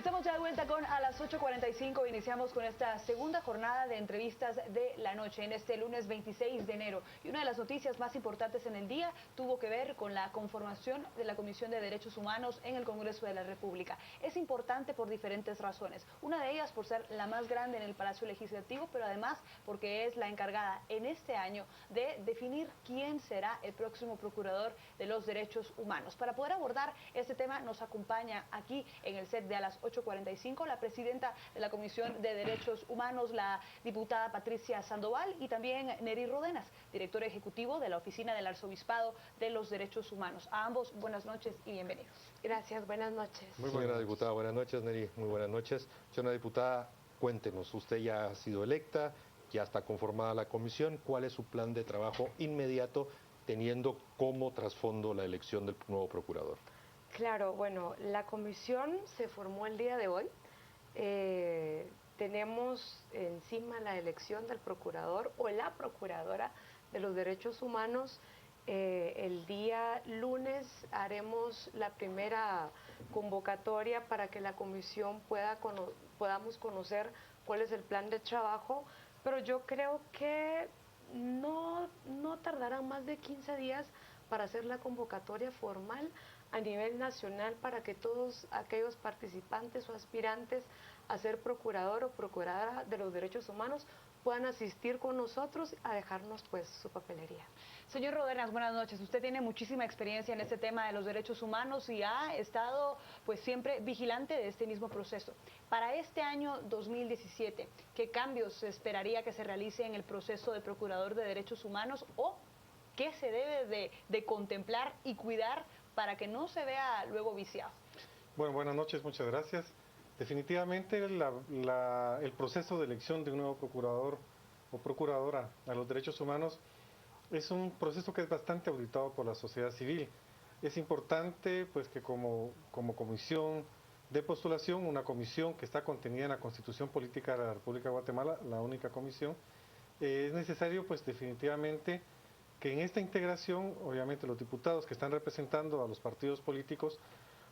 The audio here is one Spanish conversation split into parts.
Estamos ya de vuelta con A las 8:45. Iniciamos con esta segunda jornada de entrevistas de la noche en este lunes 26 de enero. Y una de las noticias más importantes en el día tuvo que ver con la conformación de la Comisión de Derechos Humanos en el Congreso de la República. Es importante por diferentes razones. Una de ellas por ser la más grande en el Palacio Legislativo, pero además porque es la encargada en este año de definir quién será el próximo procurador de los derechos humanos. Para poder abordar este tema nos acompaña aquí en el set de A las 8:45 la presidenta de la Comisión de Derechos Humanos, la diputada Patricia Sandoval, y también Neri Rodenas, director ejecutivo de la Oficina del Arzobispado de los Derechos Humanos. A ambos, buenas noches y bienvenidos. Gracias, buenas noches. Señora diputada, buenas noches. Neri, muy buenas noches. Señora diputada, cuéntenos, usted ya ha sido electa, ya está conformada la comisión, ¿cuál es su plan de trabajo inmediato teniendo como trasfondo la elección del nuevo procurador? Claro, bueno, la comisión se formó el día de hoy. Tenemos encima la elección del procurador o la procuradora de los derechos humanos. El día lunes haremos la primera convocatoria para que la comisión podamos conocer cuál es el plan de trabajo, pero yo creo que no tardará más de 15 días para hacer la convocatoria formal a nivel nacional para que todos aquellos participantes o aspirantes a ser procurador o procuradora de los derechos humanos puedan asistir con nosotros a dejarnos pues su papelería. Señor Rodenas, buenas noches. Usted tiene muchísima experiencia en este tema de los derechos humanos y ha estado pues siempre vigilante de este mismo proceso. Para este año 2017, ¿qué cambios se esperaría que se realice en el proceso de procurador de derechos humanos o qué se debe de contemplar y cuidar para que no se vea luego viciado? Bueno, buenas noches, muchas gracias. Definitivamente el proceso de elección de un nuevo procurador o procuradora a los derechos humanos es un proceso que es bastante auditado por la sociedad civil. Es importante pues que como comisión de postulación, una comisión que está contenida en la Constitución Política de la República de Guatemala, la única comisión, es necesario pues definitivamente que en esta integración, obviamente los diputados que están representando a los partidos políticos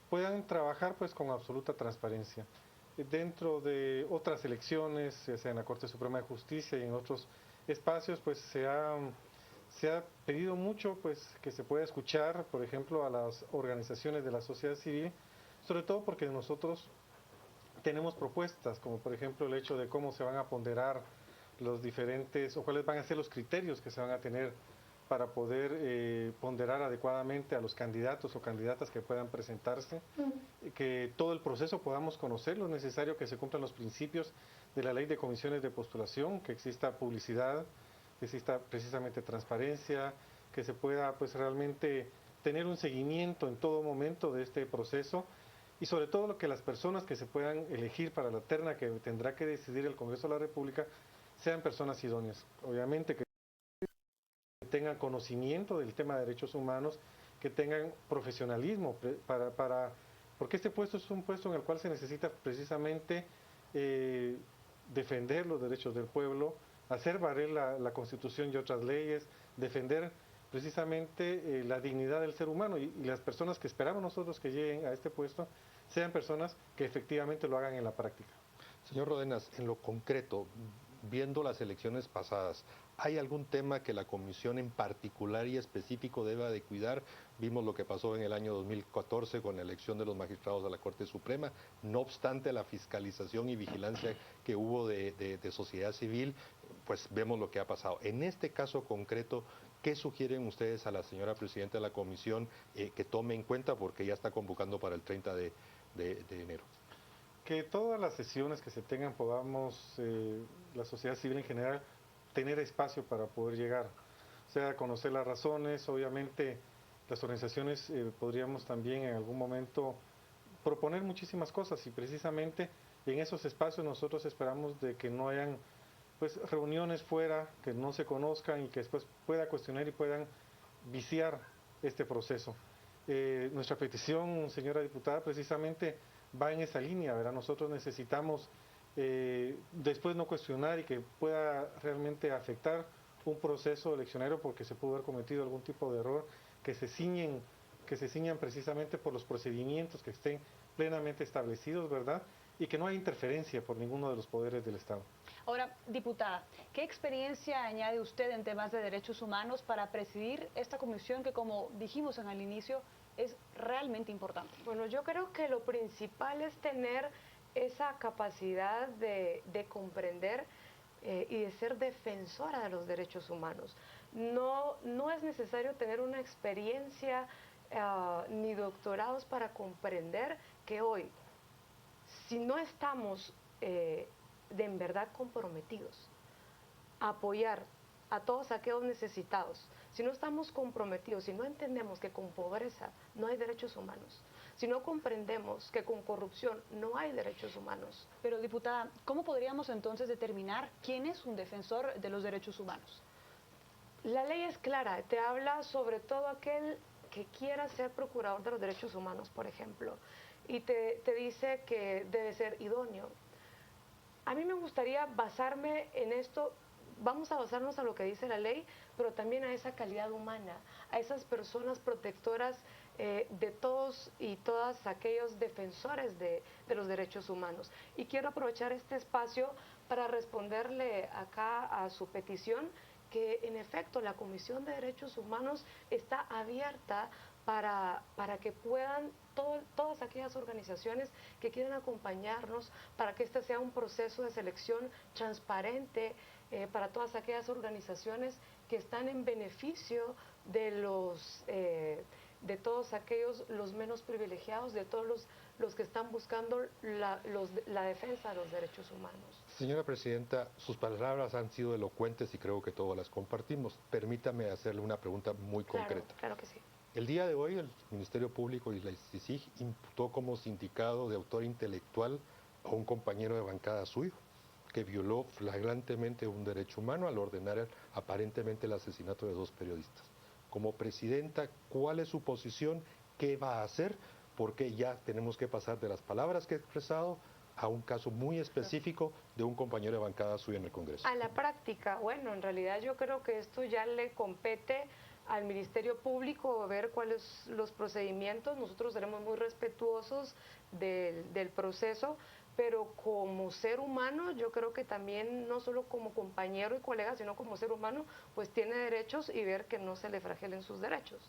puedan trabajar pues con absoluta transparencia. Dentro de otras elecciones, ya sea en la Corte Suprema de Justicia y en otros espacios, pues se ha pedido mucho pues que se pueda escuchar, por ejemplo, a las organizaciones de la sociedad civil, sobre todo porque nosotros tenemos propuestas, como por ejemplo el hecho de cómo se van a ponderar los diferentes, o cuáles van a ser los criterios que se van a tener para poder ponderar adecuadamente a los candidatos o candidatas que puedan presentarse, que todo el proceso podamos conocerlo. Es necesario que se cumplan los principios de la ley de comisiones de postulación, que exista publicidad, que exista precisamente transparencia, que se pueda pues realmente tener un seguimiento en todo momento de este proceso y sobre todo lo que las personas que se puedan elegir para la terna que tendrá que decidir el Congreso de la República sean personas idóneas. Obviamente que tengan conocimiento del tema de derechos humanos, que tengan profesionalismo porque este puesto es un puesto en el cual se necesita precisamente defender los derechos del pueblo, hacer valer la Constitución y otras leyes, defender precisamente la dignidad del ser humano y las personas que esperamos nosotros que lleguen a este puesto sean personas que efectivamente lo hagan en la práctica. Señor Rodenas, en lo concreto, viendo las elecciones pasadas, ¿hay algún tema que la comisión en particular y específico deba de cuidar? Vimos lo que pasó en el año 2014 con la elección de los magistrados de la Corte Suprema. No obstante la fiscalización y vigilancia que hubo de sociedad civil, pues vemos lo que ha pasado. En este caso concreto, ¿qué sugieren ustedes a la señora presidenta de la comisión que tome en cuenta porque ya está convocando para el 30 de enero? Que todas las sesiones que se tengan podamos, la sociedad civil en general, tener espacio para poder llegar, o sea, conocer las razones. Obviamente las organizaciones podríamos también en algún momento proponer muchísimas cosas y precisamente en esos espacios nosotros esperamos de que no hayan pues reuniones fuera, que no se conozcan y que después pueda cuestionar y puedan viciar este proceso. Nuestra petición, señora diputada, precisamente va en esa línea, ¿verdad? Nosotros necesitamos después no cuestionar y que pueda realmente afectar un proceso eleccionario porque se pudo haber cometido algún tipo de error, que se ciñen que se ciñan precisamente por los procedimientos que estén plenamente establecidos, ¿verdad? Y que no haya interferencia por ninguno de los poderes del Estado. Ahora, diputada, ¿qué experiencia añade usted en temas de derechos humanos para presidir esta comisión que, como dijimos en el inicio, es realmente importante? Bueno, yo creo que lo principal es tener esa capacidad de comprender y de ser defensora de los derechos humanos. No es necesario tener una experiencia ni doctorados para comprender que hoy, si no estamos en verdad comprometidos a apoyar a todos aquellos necesitados, si no estamos comprometidos, si no entendemos que con pobreza no hay derechos humanos, si no comprendemos que con corrupción no hay derechos humanos. Pero, diputada, ¿cómo podríamos entonces determinar quién es un defensor de los derechos humanos? La ley es clara, te habla sobre todo aquel que quiera ser procurador de los derechos humanos, por ejemplo, y te dice que debe ser idóneo. A mí me gustaría basarme en esto. Vamos a basarnos a lo que dice la ley, pero también a esa calidad humana, a esas personas protectoras de todos y todas aquellos defensores de los derechos humanos. Y quiero aprovechar este espacio para responderle acá a su petición, que en efecto la Comisión de Derechos Humanos está abierta para que puedan todas aquellas organizaciones que quieran acompañarnos, para que este sea un proceso de selección transparente, para todas aquellas organizaciones que están en beneficio de todos aquellos, los menos privilegiados, de todos los que están buscando la defensa de los derechos humanos. Señora Presidenta, sus palabras han sido elocuentes y creo que todas las compartimos. Permítame hacerle una pregunta muy concreta. Claro que sí. El día de hoy el Ministerio Público y la CICIG imputó como sindicado de autor intelectual a un compañero de bancada suyo, que violó flagrantemente un derecho humano al ordenar aparentemente el asesinato de 2 periodistas. Como presidenta, ¿cuál es su posición? ¿Qué va a hacer? Porque ya tenemos que pasar de las palabras que he expresado a un caso muy específico de un compañero de bancada suyo en el Congreso. A la práctica, bueno, en realidad yo creo que esto ya le compete al Ministerio Público ver cuáles son los procedimientos. Nosotros seremos muy respetuosos del proceso, pero como ser humano, yo creo que también, no solo como compañero y colega, sino como ser humano, pues tiene derechos y ver que no se le flagelen sus derechos.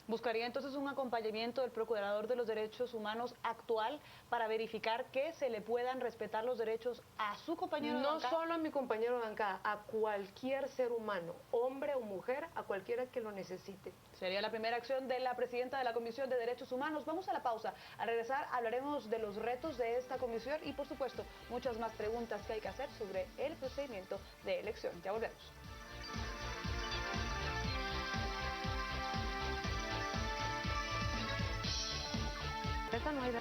¿Buscaría entonces un acompañamiento del Procurador de los Derechos Humanos actual para verificar que se le puedan respetar los derechos a su compañero de bancada? No solo a mi compañero de bancada, a cualquier ser humano, hombre o mujer, a cualquiera que lo necesite. Sería la primera acción de la presidenta de la Comisión de Derechos Humanos. Vamos a la pausa. Al regresar hablaremos de los retos de esta comisión y, por supuesto, muchas más preguntas que hay que hacer sobre el procedimiento de elección. Ya volvemos. Esta no hay...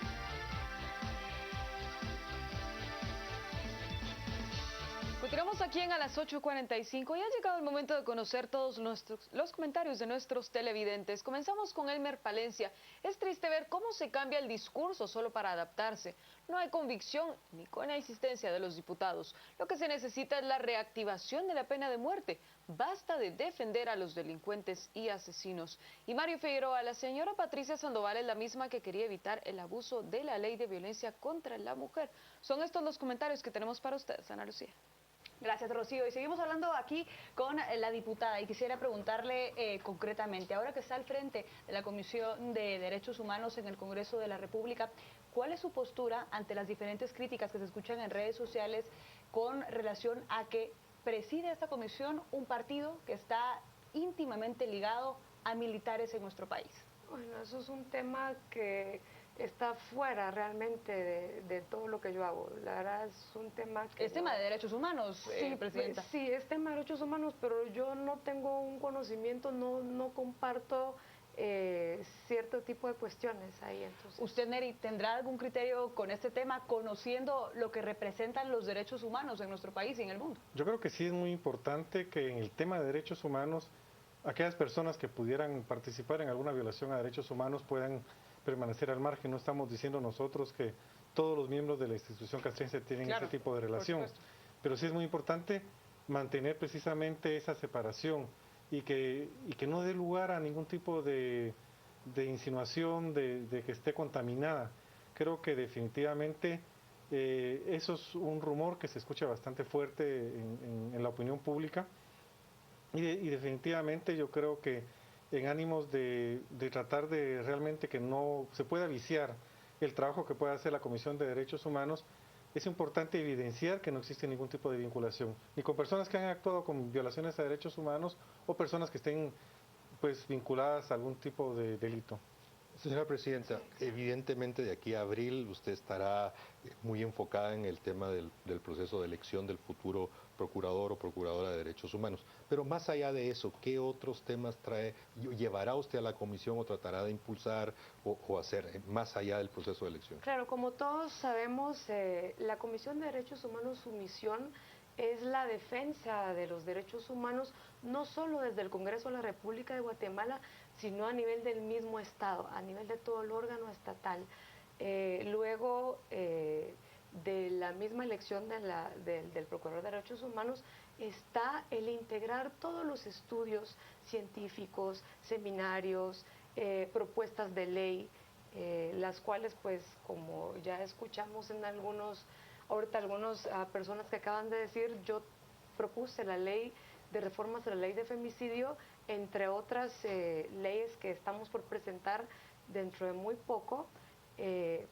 Continuamos aquí en a las 8:45 y ha llegado el momento de conocer todos los comentarios de nuestros televidentes. Comenzamos con Elmer Palencia. Es triste ver cómo se cambia el discurso solo para adaptarse. No hay convicción ni con la insistencia de los diputados. Lo que se necesita es la reactivación de la pena de muerte. Basta de defender a los delincuentes y asesinos. Y Mario Figueroa, la señora Patricia Sandoval es la misma que quería evitar el abuso de la ley de violencia contra la mujer. Son estos los comentarios que tenemos para ustedes, Ana Lucía. Gracias, Rocío. Y seguimos hablando aquí con la diputada y quisiera preguntarle concretamente, ahora que está al frente de la Comisión de Derechos Humanos en el Congreso de la República, ¿cuál es su postura ante las diferentes críticas que se escuchan en redes sociales con relación a que preside esta comisión un partido que está íntimamente ligado a militares en nuestro país? Bueno, eso es un tema que está fuera realmente de todo lo que yo hago. La verdad es un tema que... Es tema de derechos humanos, sí, Presidenta. Sí, es tema de derechos humanos, pero yo no tengo un conocimiento, no comparto cierto tipo de cuestiones ahí. Entonces. ¿Usted, Neri, tendrá algún criterio con este tema, conociendo lo que representan los derechos humanos en nuestro país y en el mundo? Yo creo que sí es muy importante que en el tema de derechos humanos, aquellas personas que pudieran participar en alguna violación a derechos humanos puedan permanecer al margen. No estamos diciendo nosotros que todos los miembros de la institución castrense tienen ese tipo de relación, pero sí es muy importante mantener precisamente esa separación y que no dé lugar a ningún tipo de de insinuación de que esté contaminada. Creo que definitivamente eso es un rumor que se escucha bastante fuerte en la opinión pública y definitivamente yo creo que en ánimos de tratar de realmente que no se pueda viciar el trabajo que puede hacer la Comisión de Derechos Humanos, es importante evidenciar que no existe ningún tipo de vinculación, ni con personas que han actuado con violaciones a derechos humanos o personas que estén pues vinculadas a algún tipo de delito. Señora Presidenta, evidentemente de aquí a abril usted estará muy enfocada en el tema del proceso de elección del futuro procurador o procuradora de derechos humanos. Pero más allá de eso, ¿qué otros temas llevará usted a la comisión o tratará de impulsar o hacer más allá del proceso de elección? Claro, como todos sabemos, la Comisión de Derechos Humanos, su misión es la defensa de los derechos humanos, no solo desde el Congreso de la República de Guatemala, sino a nivel del mismo Estado, a nivel de todo el órgano estatal. Luego de la misma elección del Procurador de Derechos Humanos está el integrar todos los estudios científicos, seminarios, propuestas de ley, las cuales pues como ya escuchamos en ahorita algunas personas que acaban de decir, yo propuse la ley de reformas a la ley de femicidio, entre otras leyes que estamos por presentar dentro de muy poco.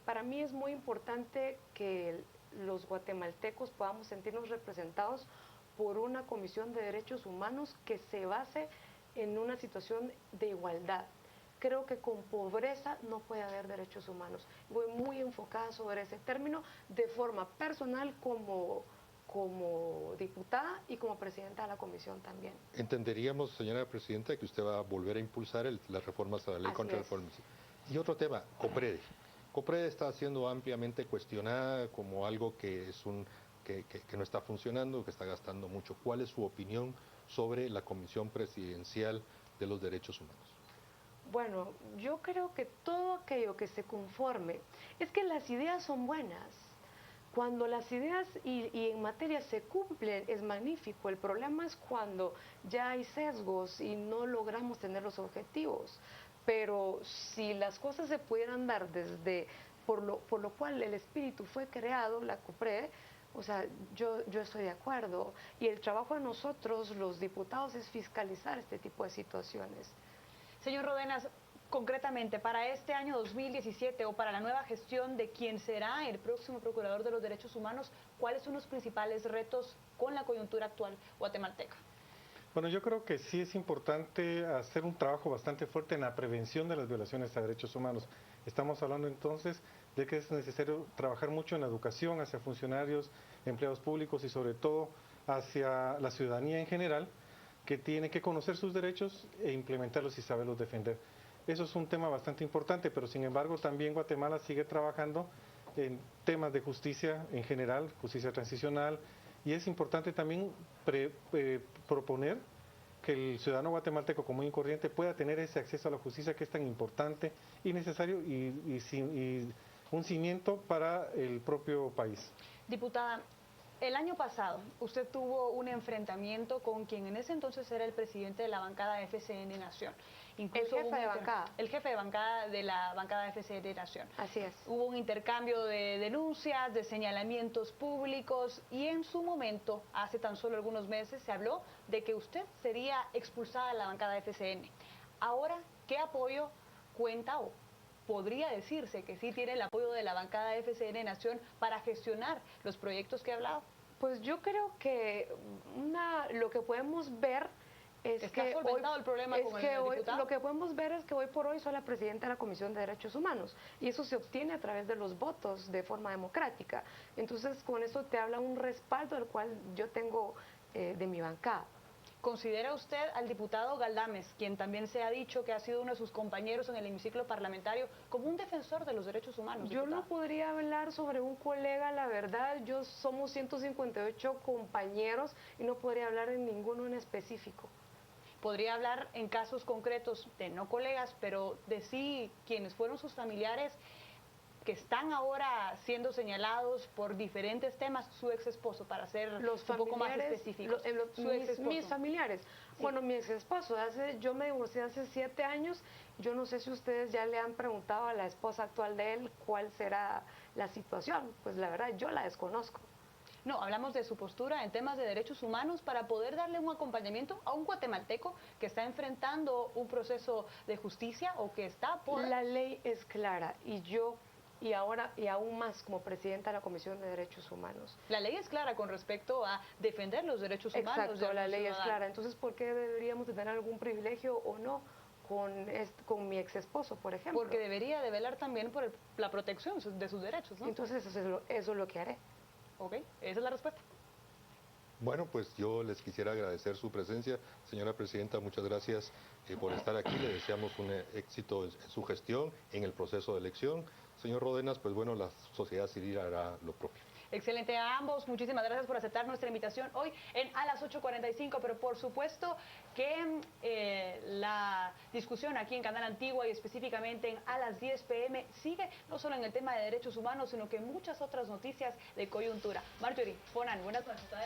Para mí es muy importante que los guatemaltecos podamos sentirnos representados por una Comisión de Derechos Humanos que se base en una situación de igualdad. Creo que con pobreza no puede haber derechos humanos. Voy muy enfocada sobre ese término de forma personal como diputada y como presidenta de la comisión también. Entenderíamos, señora Presidenta, que usted va a volver a impulsar las reformas a la ley Así contra el es. femicidio. Y otro tema, COPREDE. COPREDE está siendo ampliamente cuestionada como algo que no está funcionando, que está gastando mucho. ¿Cuál es su opinión sobre la Comisión Presidencial de los Derechos Humanos? Bueno, yo creo que todo aquello que se conforme, es que las ideas son buenas. Cuando las ideas y en materia se cumplen es magnífico. El problema es cuando ya hay sesgos y no logramos tener los objetivos. Pero si las cosas se pudieran dar por lo cual el espíritu fue creado, la COPRED, o sea, yo estoy de acuerdo. Y el trabajo de nosotros, los diputados, es fiscalizar este tipo de situaciones. Señor Rodenas, concretamente, para este año 2017 o para la nueva gestión de quien será el próximo Procurador de los Derechos Humanos, ¿cuáles son los principales retos con la coyuntura actual guatemalteca? Bueno, yo creo que sí es importante hacer un trabajo bastante fuerte en la prevención de las violaciones a derechos humanos. Estamos hablando entonces de que es necesario trabajar mucho en la educación hacia funcionarios, empleados públicos y sobre todo hacia la ciudadanía en general, que tiene que conocer sus derechos e implementarlos y saberlos defender. Eso es un tema bastante importante, pero sin embargo también Guatemala sigue trabajando en temas de justicia en general, justicia transicional, y es importante también proponer que el ciudadano guatemalteco común y corriente pueda tener ese acceso a la justicia que es tan importante y necesario y un cimiento para el propio país. Diputada, el año pasado usted tuvo un enfrentamiento con quien en ese entonces era el presidente de la bancada FCN Nación. Incluso el jefe de bancada. El jefe de bancada de la bancada FCN Nación. Así es. Hubo un intercambio de denuncias, de señalamientos públicos y en su momento, hace tan solo algunos meses, se habló de que usted sería expulsada de la bancada FCN. Ahora, ¿qué apoyo cuenta o podría decirse que sí tiene el apoyo de la bancada FCN Nación para gestionar los proyectos que he hablado? Pues yo creo que lo que podemos ver es que el problema con el diputado. lo que podemos ver es que hoy por hoy soy la presidenta de la Comisión de Derechos Humanos y eso se obtiene a través de los votos de forma democrática. Entonces con eso te habla un respaldo al cual yo tengo de mi bancada. ¿Considera usted al diputado Galdames, quien también se ha dicho que ha sido uno de sus compañeros en el hemiciclo parlamentario, como un defensor de los derechos humanos? Yo diputada? no podría hablar sobre un colega, la verdad, somos 158 compañeros y no podría hablar de ninguno en específico. Podría hablar en casos concretos de no colegas, pero de sí quienes fueron sus familiares que están ahora siendo señalados por diferentes temas, su ex esposo, para ser los un poco más específicos. Mis familiares. Sí. Bueno, mi ex esposo, yo me divorcié hace 7 años. Yo no sé si ustedes ya le han preguntado a la esposa actual de él cuál será la situación. Pues la verdad, yo la desconozco. No, hablamos de su postura en temas de derechos humanos para poder darle un acompañamiento a un guatemalteco que está enfrentando un proceso de justicia o que está por... La ley es clara y ahora y aún más como presidenta de la Comisión de Derechos Humanos. La ley es clara con respecto a defender los derechos humanos. Exacto, la ley es clara. Entonces, ¿por qué deberíamos tener algún privilegio o no con mi ex esposo, por ejemplo? Porque debería de velar también por la protección de sus derechos, ¿no? Entonces, eso es lo que haré. Ok, esa es la respuesta. Bueno, pues yo les quisiera agradecer su presencia. Señora Presidenta, muchas gracias por estar aquí. Le deseamos un éxito en su gestión, en el proceso de elección. Señor Ródenas, pues bueno, la sociedad civil hará lo propio. Excelente a ambos, muchísimas gracias por aceptar nuestra invitación hoy en A las 8:45, pero por supuesto que la discusión aquí en Canal Antigua y específicamente en A las 10 p.m. sigue no solo en el tema de derechos humanos, sino que muchas otras noticias de coyuntura. Marjorie, Fonan, buenas noches.